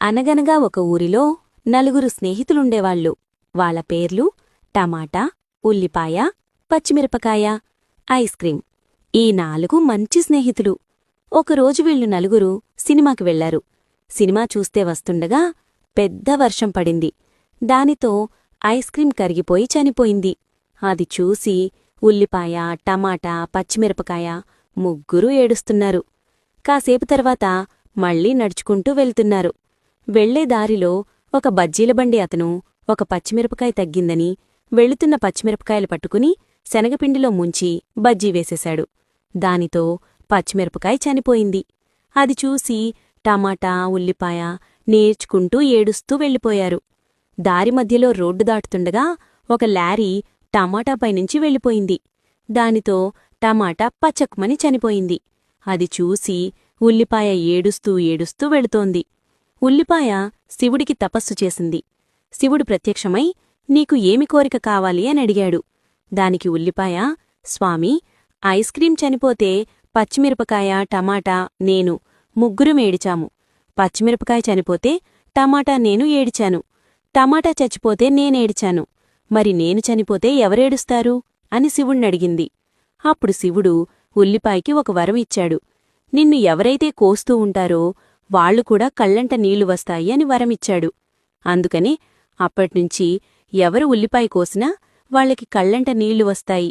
అనగనగా ఒక ఊరిలో నలుగురు స్నేహితులుండేవాళ్లు. వాళ్ల పేర్లు టమాటా, ఉల్లిపాయ, పచ్చిమిరపకాయ, ఐస్ క్రీం. ఈ 4 మంచి స్నేహితులు. ఒకరోజు వీళ్లు నలుగురు సినిమాకి వెళ్లారు. సినిమా చూస్తే వస్తుండగా పెద్ద వర్షం పడింది. దానితో ఐస్ క్రీం కరిగిపోయి చనిపోయింది. అది చూసి ఉల్లిపాయ, టమాటా, పచ్చిమిరపకాయ ముగ్గురూ ఏడుస్తున్నారు. కాసేపు తర్వాత మళ్లీ నడుచుకుంటూ వెళ్తున్నారు. వెళ్లే దారిలో ఒక బజ్జీలబండి అతను ఒక పచ్చిమిరపకాయ తగ్గిందని వెళుతున్న పచ్చిమిరపకాయలు పట్టుకుని శనగపిండిలో ముంచి బజ్జీ వేసేశాడు. దానితో పచ్చిమిరపకాయ చనిపోయింది. అది చూసి టమాటా, ఉల్లిపాయ నేర్చుకుంటూ ఏడుస్తూ వెళ్ళిపోయారు. దారి మధ్యలో రోడ్డు దాటుతుండగా ఒక లారీ టమాటాపైనుంచి వెళ్ళిపోయింది. దానితో టమాటా పచక్మని చనిపోయింది. అది చూసి ఉల్లిపాయ ఏడుస్తూ ఏడుస్తూ వెళుతోంది. ఉల్లిపాయ శివుడికి తపస్సు చేసింది. శివుడు ప్రత్యక్షమై నీకు ఏమి కోరిక కావాలి అని అడిగాడు. దానికి ఉల్లిపాయ, స్వామీ, ఐస్ క్రీం చనిపోతే పచ్చిమిరపకాయ, టమాటా, నేను ముగ్గురం ఏడిచాము. పచ్చిమిరపకాయ చనిపోతే టమాటా నేను ఏడిచాను. టమాటా చచ్చిపోతే నేనేడిచాను. మరి నేను చనిపోతే ఎవరేడుస్తారు అని శివుణ్ణడిగింది. అప్పుడు శివుడు ఉల్లిపాయకి ఒక వరం ఇచ్చాడు. నిన్ను ఎవరైతే కోస్తూ ఉంటారో వాళ్లు కూడా కళ్లంట నీళ్లు వస్తాయి అని వరమిచ్చాడు. అందుకని అప్పట్నుంచి ఎవరు ఉల్లిపాయ కోసినా వాళ్లకి కళ్లంట నీళ్లు వస్తాయి